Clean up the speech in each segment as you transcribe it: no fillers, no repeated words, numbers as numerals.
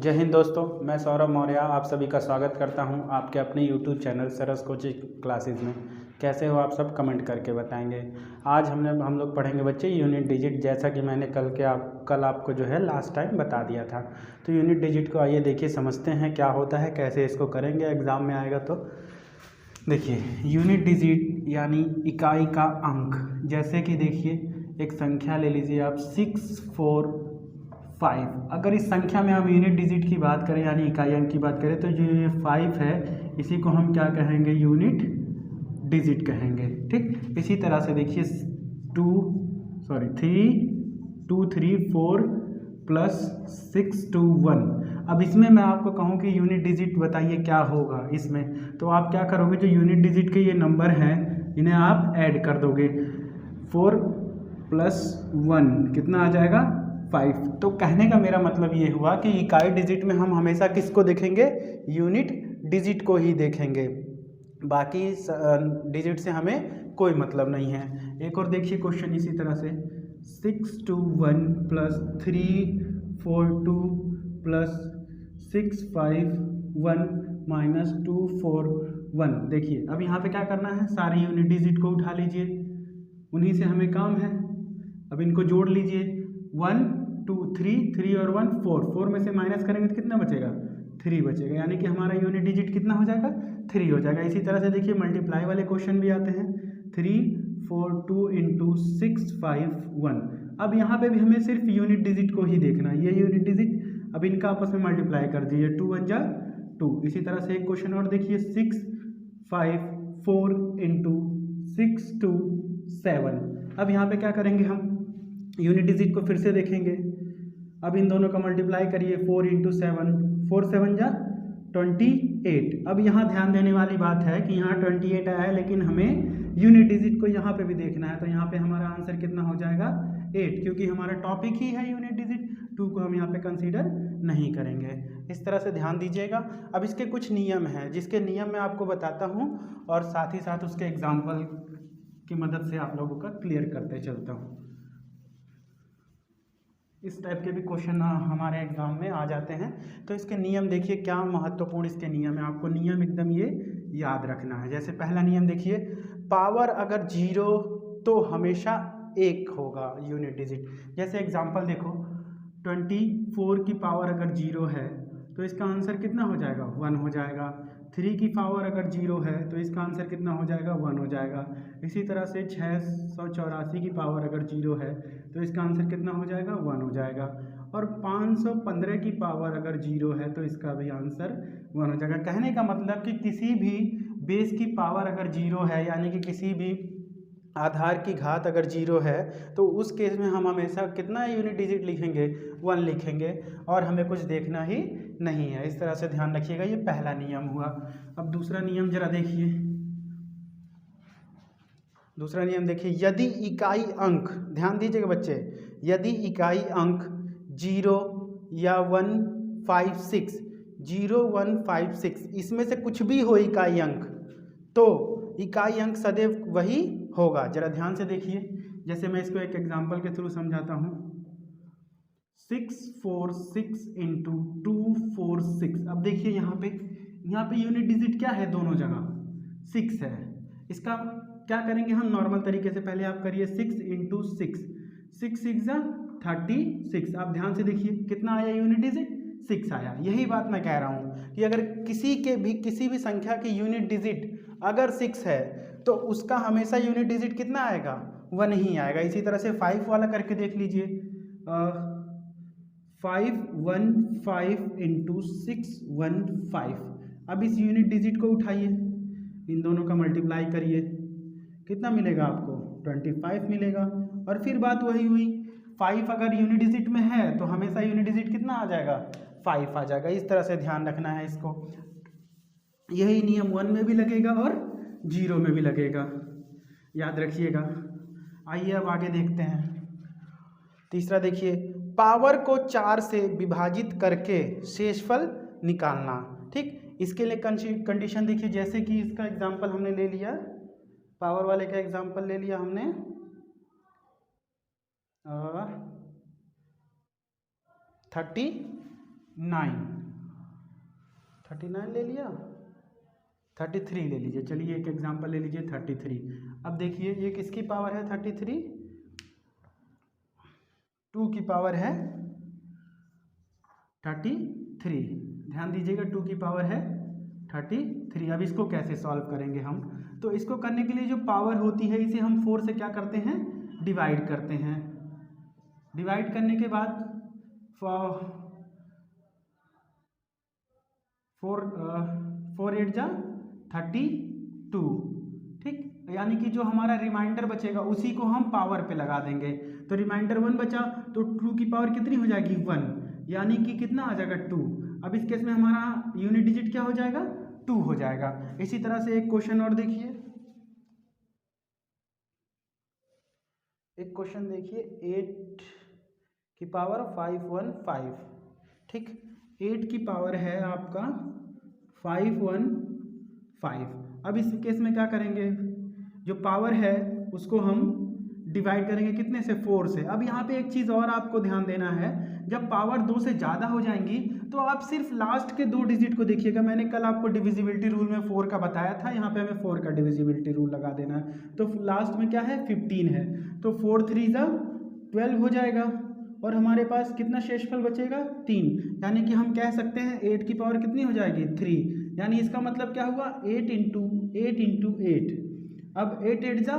जय हिंद दोस्तों, मैं सौरभ मौर्य आप सभी का स्वागत करता हूं आपके अपने यूट्यूब चैनल सरस कोचिंग क्लासेस में। कैसे हो आप सब कमेंट करके बताएंगे। आज हम लोग पढ़ेंगे बच्चे यूनिट डिजिट, जैसा कि मैंने कल आपको जो है लास्ट टाइम बता दिया था। तो यूनिट डिजिट को आइए देखिए, समझते हैं क्या होता है, कैसे इसको करेंगे, एग्ज़ाम में आएगा। तो देखिए यूनिट डिजिट यानी इकाई का अंक। जैसे कि देखिए एक संख्या ले लीजिए आप 645। अगर इस संख्या में हम यूनिट डिजिट की बात करें यानी इकाई अंक की बात करें तो जो ये 5 है इसी को हम क्या कहेंगे, यूनिट डिजिट कहेंगे। ठीक, इसी तरह से देखिए 3 2 3 4 प्लस 6 2 1। अब इसमें मैं आपको कहूँ कि यूनिट डिजिट बताइए क्या होगा इसमें, तो आप क्या करोगे, जो यूनिट डिजिट के ये नंबर हैं इन्हें आप ऐड कर दोगे। 4 + 1 कितना आ जाएगा, 5। तो कहने का मेरा मतलब ये हुआ कि इकाई डिजिट में हम हमेशा किसको देखेंगे, यूनिट डिजिट को ही देखेंगे, बाकी डिजिट से हमें कोई मतलब नहीं है। एक और देखिए क्वेश्चन इसी तरह से 6 2 1 + 3 4 2 + 6 5 1 - 2 4 1। देखिए अब यहाँ पे क्या करना है, सारे यूनिट डिजिट को उठा लीजिए, उन्हीं से हमें काम है। अब इनको जोड़ लीजिए, 1 2 3 और 1 4 में से माइनस करेंगे तो कितना बचेगा, 3 बचेगा, यानी कि हमारा यूनिट डिजिट कितना हो जाएगा, 3 हो जाएगा। इसी तरह से देखिए मल्टीप्लाई वाले क्वेश्चन भी आते हैं, 3 4 2 × 6 5 1। अब यहाँ पे भी हमें सिर्फ यूनिट डिजिट को ही देखना है, ये यूनिट डिजिट। अब इनका आपस में मल्टीप्लाई कर दीजिए, 2 1 जा 2। इसी तरह से एक क्वेश्चन और देखिए 6 5 4 × 6 2 7। अब यहाँ पे क्या करेंगे, हम यूनिट डिजिट को फिर से देखेंगे। अब इन दोनों का मल्टीप्लाई करिए, 4 × 7 4 7 जा 28। अब यहाँ ध्यान देने वाली बात है कि यहाँ 28 आया है, लेकिन हमें यूनिट डिजिट को यहाँ पे भी देखना है। तो यहाँ पे हमारा आंसर कितना हो जाएगा, 8, क्योंकि हमारा टॉपिक ही है यूनिट डिजिट। 2 को हम यहाँ पे कंसीडर नहीं करेंगे। इस तरह से ध्यान दीजिएगा। अब इसके कुछ नियम हैं, जिसके नियम मैं आपको बताता हूँ और साथ ही साथ उसके एग्जाम्पल की मदद से आप लोगों का क्लियर करते चलता हूँ। इस टाइप के भी क्वेश्चन हमारे एग्जाम में आ जाते हैं। तो इसके नियम देखिए, क्या महत्वपूर्ण इसके नियम है, आपको नियम एकदम ये याद रखना है। जैसे पहला नियम देखिए, पावर अगर 0 तो हमेशा 1 होगा यूनिट डिजिट। जैसे एग्जांपल देखो, 24 की पावर अगर 0 है तो इसका आंसर कितना हो जाएगा, 1 हो जाएगा। 3 की पावर अगर 0 है तो इसका आंसर कितना हो जाएगा, 1 हो जाएगा। इसी तरह से 684 की पावर अगर 0 है तो इसका आंसर कितना हो जाएगा, 1 हो जाएगा। और 515 की पावर अगर 0 है तो इसका भी आंसर 1 हो जाएगा। कहने का मतलब कि किसी भी बेस की पावर अगर 0 है, यानी कि किसी भी आधार की घात अगर 0 है तो उस केस में हम हमेशा कितना यूनिट डिजिट लिखेंगे, 1 लिखेंगे, और हमें कुछ देखना ही नहीं है। इस तरह से ध्यान रखिएगा, ये पहला नियम हुआ। अब दूसरा नियम जरा देखिए, दूसरा नियम देखिए, यदि इकाई अंक, ध्यान दीजिएगा बच्चे, यदि इकाई अंक 0 या 1 5 6 0 1 5 6 इसमें से कुछ भी हो इकाई अंक, तो इकाई अंक सदैव वही होगा। जरा ध्यान से देखिए, जैसे मैं इसको एक एग्जांपल के थ्रू समझाता हूँ। 6 4 6 × 2 4 6। अब देखिए यहाँ पे यूनिट डिजिट क्या है, दोनों जगह 6 है। इसका क्या करेंगे हम, नॉर्मल तरीके से पहले आप करिए 6 × 6 6 6 जा 36। आप ध्यान से देखिए कितना आया यूनिट डिजिट, 6 आया। यही बात मैं कह रहा हूँ कि अगर किसी भी संख्या की यूनिट डिजिट अगर 6 है तो उसका हमेशा यूनिट डिजिट कितना आएगा, 1 ही आएगा। इसी तरह से 5 वाला करके देख लीजिए, 5 1 5 × 6 1 5। अब इस यूनिट डिजिट को उठाइए, इन दोनों का मल्टीप्लाई करिए, कितना मिलेगा आपको, 25 मिलेगा। और फिर बात वही हुई, 5 अगर यूनिट डिजिट में है तो हमेशा यूनिट डिजिट कितना आ जाएगा, 5 आ जाएगा। इस तरह से ध्यान रखना है इसको। यही नियम 1 में भी लगेगा और 0 में भी लगेगा, याद रखिएगा। आइए अब आगे देखते हैं। तीसरा देखिए, पावर को 4 से विभाजित करके शेषफल निकालना। ठीक, इसके लिए कंडीशन देखिए, जैसे कि इसका एग्जांपल हमने ले लिया, पावर वाले का एग्जांपल ले लिया हमने 31 39 ले लिया, 33 ले लीजिए। चलिए एक एग्जांपल ले लीजिए 33। अब देखिए ये किसकी पावर है 33, 2 की पावर है 33। ध्यान दीजिएगा 2 की पावर है 33। अब इसको कैसे सॉल्व करेंगे हम, तो इसको करने के लिए जो पावर होती है इसे हम 4 से क्या करते हैं, डिवाइड करते हैं। डिवाइड करने के बाद 4 8 जा 32, ठीक। यानी कि जो हमारा रिमाइंडर बचेगा उसी को हम पावर पे लगा देंगे। तो रिमाइंडर 1 बचा तो 2 की पावर कितनी हो जाएगी 1, यानी कि कितना आ जाएगा 2। अब इस केस में हमारा यूनिट डिजिट क्या हो जाएगा 2 हो जाएगा। इसी तरह से एक क्वेश्चन और देखिए, एक क्वेश्चन देखिए 8 की पावर 515, ठीक। 8 की पावर है आपका 515। अब इस केस में क्या करेंगे, जो पावर है उसको हम डिवाइड करेंगे कितने से, 4 से। अब यहाँ पे एक चीज़ और आपको ध्यान देना है, जब पावर 2 से ज़्यादा हो जाएंगी तो आप सिर्फ लास्ट के 2 डिजिट को देखिएगा। मैंने कल आपको डिविजिबिलिटी रूल में 4 का बताया था, यहाँ पे हमें 4 का डिविजिबिलिटी रूल लगा देना है। तो लास्ट में क्या है 15 है, तो 4 3 जा 12 हो जाएगा और हमारे पास कितना शेषफल बचेगा 3। यानी कि हम कह सकते हैं 8 की पावर कितनी हो जाएगी 3। यानी इसका मतलब क्या हुआ 8 इंटू 8। अब 8 8 जा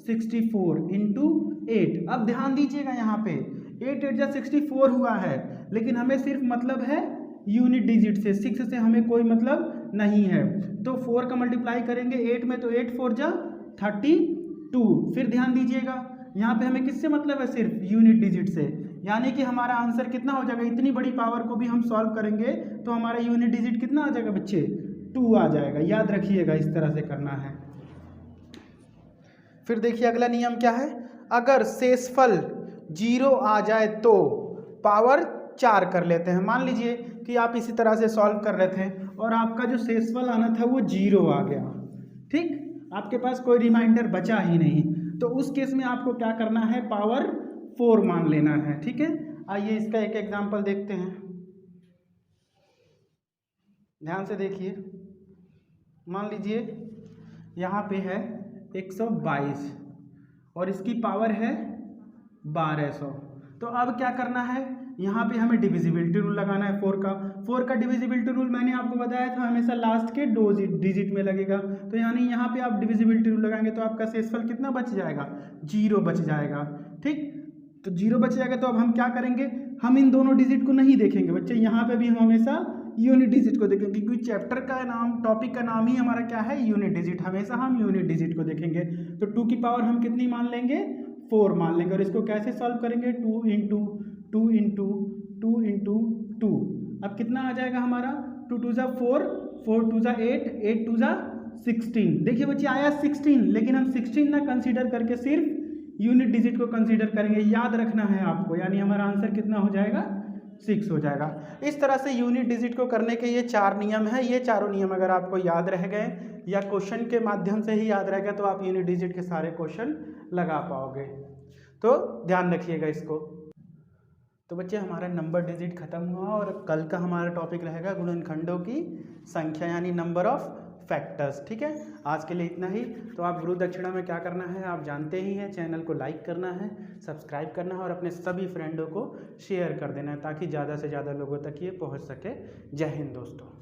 64 इंटू 8। अब ध्यान दीजिएगा यहाँ पे 8 8 जा 64 हुआ है, लेकिन हमें सिर्फ मतलब है यूनिट डिजिट से, 6 से हमें कोई मतलब नहीं है। तो 4 का मल्टीप्लाई करेंगे 8 में तो 8 4 जा 32। फिर ध्यान दीजिएगा यहाँ पे हमें किससे मतलब है, सिर्फ यूनिट डिजिट से। यानी कि हमारा आंसर कितना हो जाएगा, इतनी बड़ी पावर को भी हम सॉल्व करेंगे तो हमारा यूनिट डिजिट कितना आ जाएगा बच्चे 2 आ जाएगा। याद रखिएगा इस तरह से करना है। फिर देखिए अगला नियम क्या है, अगर शेषफल 0 आ जाए तो पावर 4 कर लेते हैं। मान लीजिए कि आप इसी तरह से सॉल्व कर रहे थे और आपका जो शेषफल आना था वो 0 आ गया, ठीक। आपके पास कोई रिमाइंडर बचा ही नहीं, तो उस केस में आपको क्या करना है, पावर 4 मान लेना है, ठीक है। आइए इसका एक एग्जांपल देखते हैं, ध्यान से देखिए। मान लीजिए यहाँ पे है 122 और इसकी पावर है 1200। तो अब क्या करना है, यहाँ पे हमें डिविजिबिलिटी रूल लगाना है 4 का डिविजिबिलिटी रूल मैंने आपको बताया था हमेशा लास्ट के 2 डिजिट में लगेगा। तो यानी यहाँ पे आप डिविजिबिलिटी रूल लगाएंगे तो आपका शेषफल कितना बच जाएगा 0 बच जाएगा, ठीक। तो 0 बच जाएगा। तो अब हम क्या करेंगे, हम इन दोनों डिजिट को नहीं देखेंगे बच्चे, यहाँ पे भी हम हमेशा यूनिट डिजिट को देखेंगे, क्योंकि चैप्टर का नाम, टॉपिक का नाम ही हमारा क्या है, यूनिट डिजिट। हमेशा हम यूनिट डिजिट को देखेंगे। तो 2 की पावर हम कितनी मान लेंगे 4 मान लेंगे। और इसको कैसे सॉल्व करेंगे, 2 इंटू 2 इंटू 2 इंटू 2। अब कितना आ जाएगा हमारा, 2 2 जा 4, 4 2 जा 8, 8 2 जा 16। देखिए बच्चे आया 16, लेकिन हम 16 ना कंसीडर करके सिर्फ यूनिट डिजिट को कंसीडर करेंगे। याद रखना है आपको, यानी हमारा आंसर कितना हो जाएगा 6 हो जाएगा। इस तरह से यूनिट डिजिट को करने के ये 4 नियम है। ये चारों नियम अगर आपको याद रह गए या क्वेश्चन के माध्यम से ही याद रह गया तो आप यूनिट डिजिट के सारे क्वेश्चन लगा पाओगे। तो ध्यान रखिएगा इसको। तो बच्चे हमारा नंबर डिजिट खत्म हुआ और कल का हमारा टॉपिक रहेगा गुणनखंडों की संख्या, यानी नंबर ऑफ फैक्टर्स, ठीक है। आज के लिए इतना ही। तो आप गुरु दक्षिणा में क्या करना है आप जानते ही हैं, चैनल को लाइक करना है, सब्सक्राइब करना है और अपने सभी फ्रेंडों को शेयर कर देना है ताकि ज़्यादा से ज़्यादा लोगों तक ये पहुंच सके। जय हिंद दोस्तों।